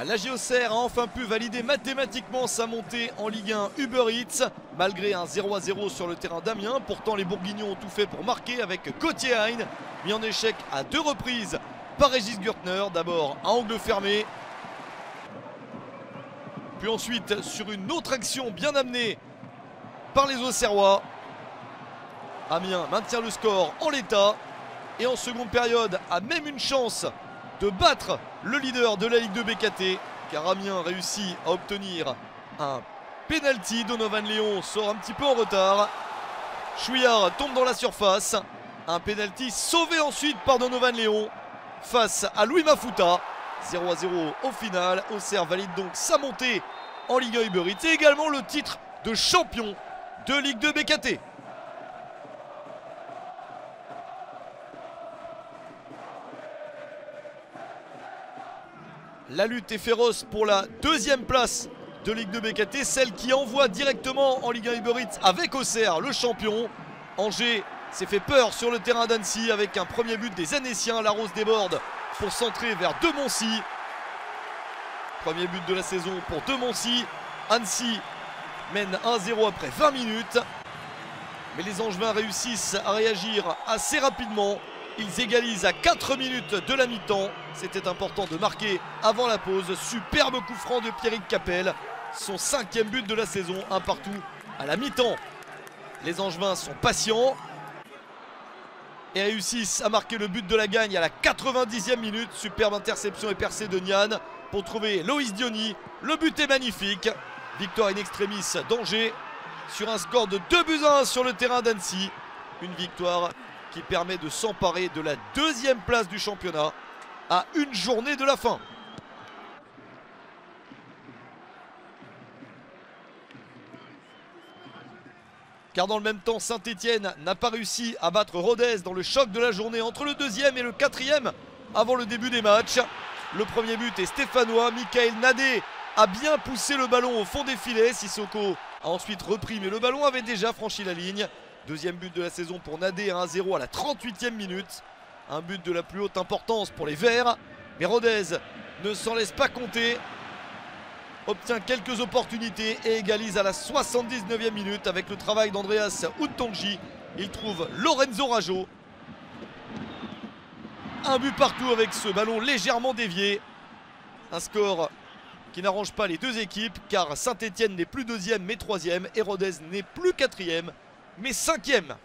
La Auxerre a enfin pu valider mathématiquement sa montée en Ligue 1 Uber Eats, malgré un 0-0 sur le terrain d'Amiens. Pourtant, les Bourguignons ont tout fait pour marquer avec Gauthier Hein, mis en échec à 2 reprises par Régis Gürtner. D'abord à angle fermé, puis ensuite sur une autre action bien amenée par les Auxerrois. Amiens maintient le score en l'état et en seconde période a même une chance de battre le leader de la Ligue 2 BKT, car Amiens réussit à obtenir un penalty. Donovan Léon sort un petit peu en retard. Chouillard tombe dans la surface. Un penalty sauvé ensuite par Donovan Léon face à Louis Mafuta. 0-0 au final. Auxerre valide donc sa montée en Ligue 1 Uber Eats et également le titre de champion de Ligue 2 BKT. La lutte est féroce pour la deuxième place de Ligue 2 BKT, celle qui envoie directement en Ligue 1 Uber Eats avec Auxerre, le champion. Angers s'est fait peur sur le terrain d'Annecy avec un premier but des Annéciens. La Rose déborde pour centrer vers Demoncy. Premier but de la saison pour Demoncy. Annecy mène 1-0 après 20 minutes. Mais les Angevins réussissent à réagir assez rapidement. Ils égalisent à 4 minutes de la mi-temps. C'était important de marquer avant la pause. Superbe coup franc de Pierrick Capel. Son 5e but de la saison, un partout à la mi-temps. Les Angevins sont patients et réussissent à marquer le but de la gagne à la 90e minute. Superbe interception et percée de Nian pour trouver Loïs Diony. Le but est magnifique. Victoire in extremis d'Angers sur un score de 2-1 sur le terrain d'Annecy. Une victoire qui permet de s'emparer de la deuxième place du championnat à une journée de la fin. Car dans le même temps, Saint-Étienne n'a pas réussi à battre Rodez dans le choc de la journée entre le 2e et le 4e avant le début des matchs. Le premier but est stéphanois. Michael Nadé a bien poussé le ballon au fond des filets. Sissoko a ensuite repris, mais le ballon avait déjà franchi la ligne. Deuxième but de la saison pour Nadé à 1-0 à la 38e minute. Un but de la plus haute importance pour les Verts. Mais Rodez ne s'en laisse pas compter. Obtient quelques opportunités et égalise à la 79e minute avec le travail d'Andreas Utonji. Il trouve Lorenzo Rajo. Un but partout avec ce ballon légèrement dévié. Un score qui n'arrange pas les deux équipes car Saint-Étienne n'est plus 2e mais 3e et Rodez n'est plus 4e mais 5e.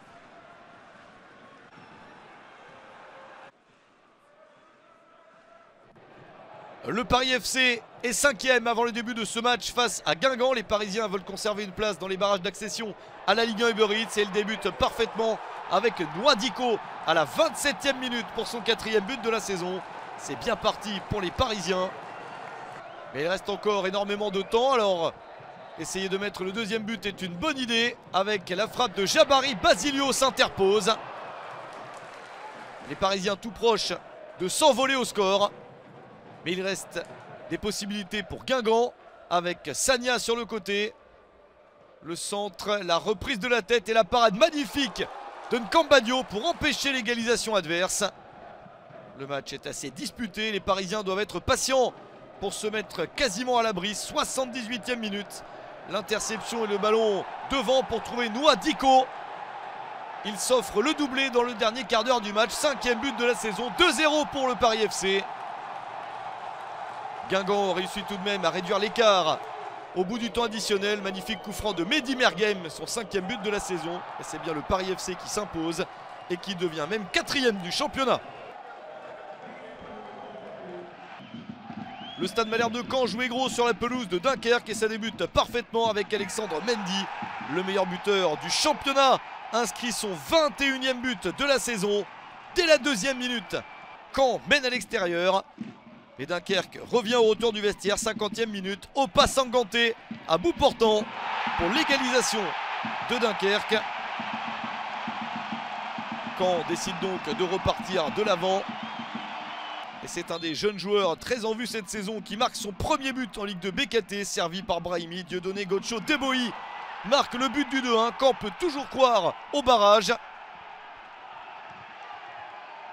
Le Paris FC est 5e avant le début de ce match face à Guingamp. Les Parisiens veulent conserver une place dans les barrages d'accession à la Ligue 1 Uber Eats et il débute parfaitement avec Noadiko à la 27e minute pour son 4e but de la saison. C'est bien parti pour les Parisiens. Mais il reste encore énormément de temps, alors essayer de mettre le deuxième but est une bonne idée avec la frappe de Jabari. Basilio s'interpose. Les Parisiens tout proches de s'envoler au score. Mais il reste des possibilités pour Guingamp avec Sagna sur le côté. Le centre, la reprise de la tête et la parade magnifique de Nkambadio pour empêcher l'égalisation adverse. Le match est assez disputé. Les Parisiens doivent être patients pour se mettre quasiment à l'abri. 78e minute. L'interception et le ballon devant pour trouver Noadiko. Il s'offre le doublé dans le dernier quart d'heure du match. 5e but de la saison. 2-0 pour le Paris FC. Guingamp réussit tout de même à réduire l'écart au bout du temps additionnel. Magnifique coup franc de Mehdi Merguem, son 5e but de la saison. Et c'est bien le Paris FC qui s'impose et qui devient même 4e du championnat. Le Stade Malherbe de Caen jouait gros sur la pelouse de Dunkerque et ça débute parfaitement avec Alexandre Mendy, le meilleur buteur du championnat, inscrit son 21e but de la saison. Dès la 2e minute, Caen mène à l'extérieur. Et Dunkerque revient au retour du vestiaire, 50e minute. Opa Sanganté à bout portant pour l'égalisation de Dunkerque. Caen décide donc de repartir de l'avant. Et c'est un des jeunes joueurs très en vue cette saison qui marque son premier but en Ligue 2 BKT, servi par Brahimi. Dieudonné Gocho Deboï marque le but du 2-1. Caen peut toujours croire au barrage.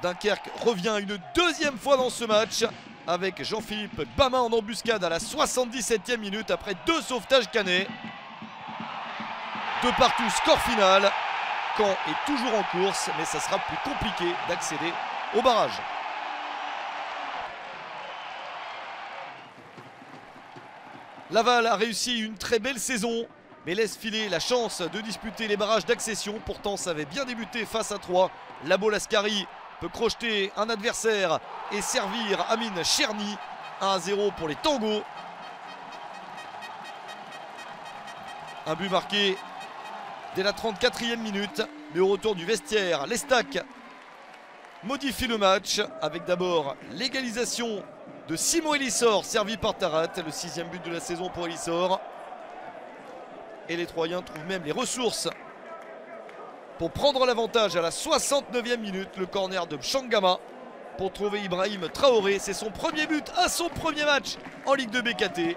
Dunkerque revient une deuxième fois dans ce match avec Jean-Philippe Bamin en embuscade à la 77e minute après 2 sauvetages cannés. De partout, score final. Caen est toujours en course, mais ça sera plus compliqué d'accéder au barrage. Laval a réussi une très belle saison, mais laisse filer la chance de disputer les barrages d'accession. Pourtant, ça avait bien débuté face à 3. Labo Lascari peut crocheter un adversaire et servir Amine Cherny. 1-0 pour les Tangos. Un but marqué dès la 34e minute, mais au retour du vestiaire, l'Estac modifie le match avec d'abord l'égalisation de Simon Elissor, servi par Tarat, le 6e but de la saison pour Elissor. Et les Troyens trouvent même les ressources pour prendre l'avantage à la 69e minute. Le corner de Mchangama pour trouver Ibrahim Traoré. C'est son premier but à son premier match en Ligue 2 BKT.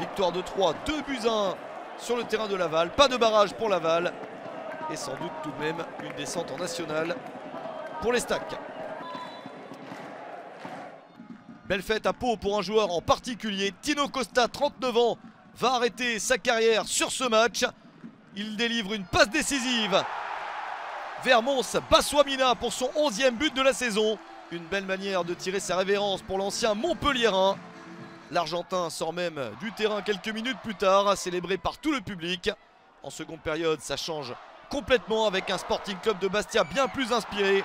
Victoire de 3, 2-1 sur le terrain de Laval. Pas de barrage pour Laval. Et sans doute tout de même une descente en nationale pour les Stacks. Belle fête à Pau pour un joueur en particulier. Tino Costa, 39 ans, va arrêter sa carrière sur ce match. Il délivre une passe décisive vers Mons Baswamina pour son 11e but de la saison. Une belle manière de tirer sa révérence pour l'ancien Montpelliérain. L'Argentin sort même du terrain quelques minutes plus tard, célébré par tout le public. En seconde période, ça change complètement avec un Sporting Club de Bastia bien plus inspiré.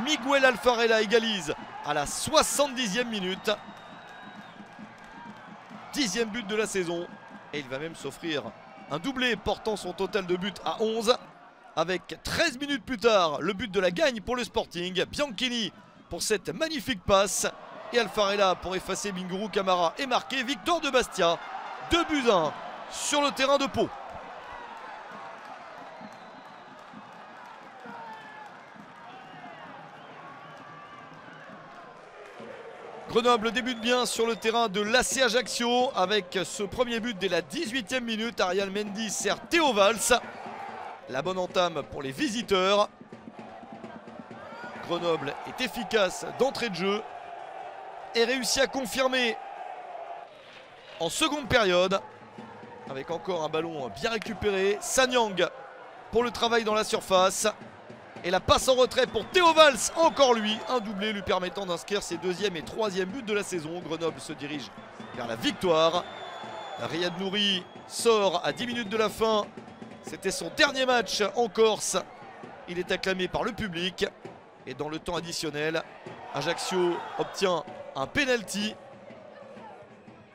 Miguel Alfarella égalise à la 70e minute. 10e but de la saison. Et il va même s'offrir un doublé portant son total de buts à 11. Avec 13 minutes plus tard, le but de la gagne pour le Sporting. Bianchini pour cette magnifique passe. Et Alfarella pour effacer Bingourou Camara et marquer. Victoire de Bastia. 2-1 sur le terrain de Pau. Grenoble débute bien sur le terrain de l'AC Ajaccio avec ce premier but dès la 18e minute. Ariel Mendy sert Théo Valls. La bonne entame pour les visiteurs. Grenoble est efficace d'entrée de jeu et réussit à confirmer en seconde période avec encore un ballon bien récupéré. Sanyang pour le travail dans la surface. Et la passe en retrait pour Théo Valls, encore lui, un doublé lui permettant d'inscrire ses 2e et 3e buts de la saison. Grenoble se dirige vers la victoire. Riyad Nouri sort à 10 minutes de la fin. C'était son dernier match en Corse. Il est acclamé par le public. Et dans le temps additionnel, Ajaccio obtient un penalty.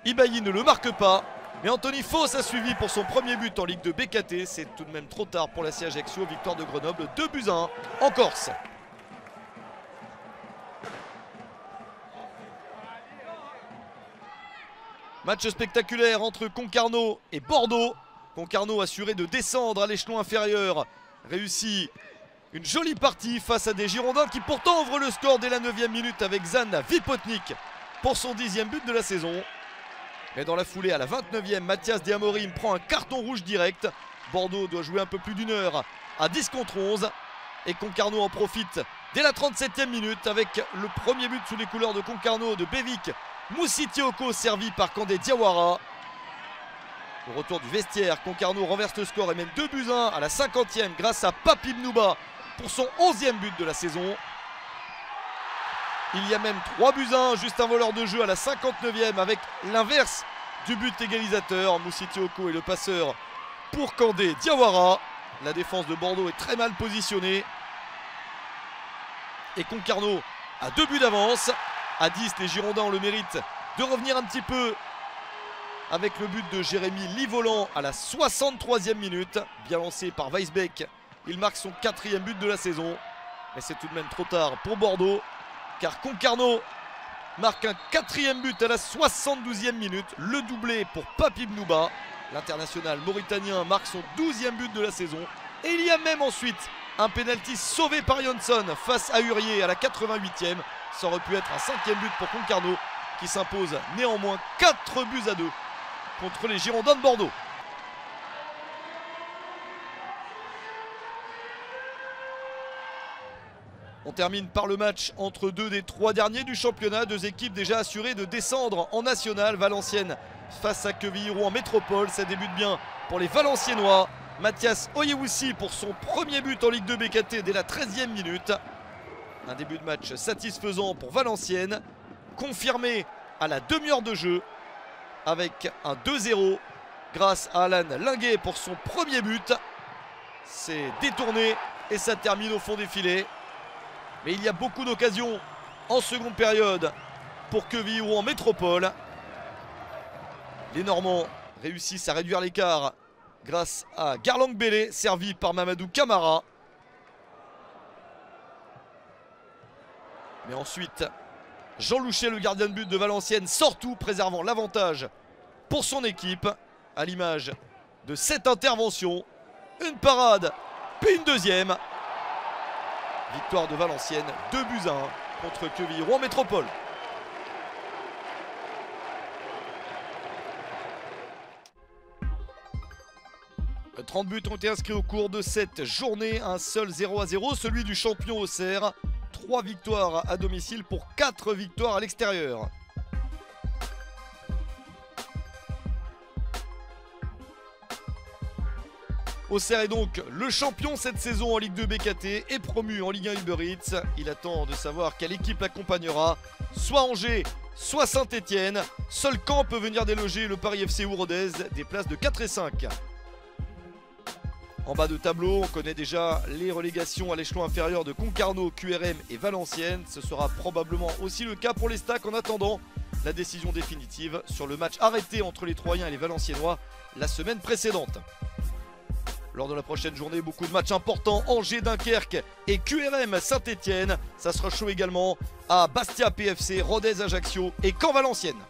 Ibailly ne le marque pas. Mais Anthony Foss a suivi pour son premier but en Ligue 2 BKT. C'est tout de même trop tard pour l'AC Ajaccio. Victoire de Grenoble 2-1 en Corse. Match spectaculaire entre Concarneau et Bordeaux. Concarneau assuré de descendre à l'échelon inférieur. Réussit une jolie partie face à des Girondins qui pourtant ouvrent le score dès la 9e minute avec Zan Vipotnik pour son 10e but de la saison. Mais dans la foulée, à la 29e, Mathias Diamorim prend un carton rouge direct. Bordeaux doit jouer un peu plus d'une heure à 10 contre 11. Et Concarneau en profite dès la 37e minute avec le premier but sous les couleurs de Concarneau de Bevik Moussitioko servi par Kandé Diawara. Au retour du vestiaire, Concarneau renverse le score et mène 2-1 à la 50e grâce à Papi Bnouba pour son 11e but de la saison. Il y a même 3-1, juste un voleur de jeu à la 59e avec l'inverse du but égalisateur. Moussitioko est le passeur pour Kandé Diawara. La défense de Bordeaux est très mal positionnée. Et Concarneau a 2 buts d'avance. À 10, les Girondins ont le mérite de revenir un petit peu avec le but de Jérémy Livolan à la 63e minute. Bien lancé par Weisbeck. Il marque son 4e but de la saison. Mais c'est tout de même trop tard pour Bordeaux. Car Concarneau marque un 4e but à la 72e minute. Le doublé pour Papi Bnouba. L'international mauritanien marque son 12e but de la saison. Et il y a même ensuite un pénalty sauvé par Johnson face à Hurier à la 88e. Ça aurait pu être un 5e but pour Concarneau qui s'impose néanmoins 4-2 contre les Girondins de Bordeaux. On termine par le match entre deux des 3 derniers du championnat. 2 équipes déjà assurées de descendre en national. Valenciennes face à Quevilly-Rouen en métropole. Ça débute bien pour les Valenciennois. Mathias Oyewusi pour son premier but en Ligue 2 BKT dès la 13e minute. Un début de match satisfaisant pour Valenciennes. Confirmé à la demi-heure de jeu avec un 2-0 grâce à Alan Linguet pour son premier but. C'est détourné et ça termine au fond des filets. Mais il y a beaucoup d'occasions en seconde période pour Quevilly-Rouen en métropole. Les Normands réussissent à réduire l'écart grâce à Garlang Bélé, servi par Mamadou Camara. Mais ensuite, Jean Louchet, le gardien de but de Valenciennes, sort tout, préservant l'avantage pour son équipe. À l'image de cette intervention, une parade, puis une deuxième. Victoire de Valenciennes, 2-1 contre Quevilly-Rouen métropole. « 30 buts ont été inscrits au cours de cette journée, un seul 0-0, celui du champion Auxerre. 3 victoires à domicile pour 4 victoires à l'extérieur. Auxerre est donc le champion cette saison en Ligue 2 BKT et promu en Ligue 1 Uber Eats. Il attend de savoir quelle équipe l'accompagnera, soit Angers, soit Saint-Etienne. Seul Caen peut venir déloger le Paris FC ou Rodez, des places de 4 et 5. En bas de tableau, on connaît déjà les relégations à l'échelon inférieur de Concarneau, QRM et Valenciennes. Ce sera probablement aussi le cas pour les Stacks en attendant la décision définitive sur le match arrêté entre les Troyens et les Valenciennois la semaine précédente. Lors de la prochaine journée, beaucoup de matchs importants. Angers, Dunkerque et QRM Saint-Etienne. Ça sera chaud également à Bastia PFC, Rodez Ajaccio et Caen Valenciennes.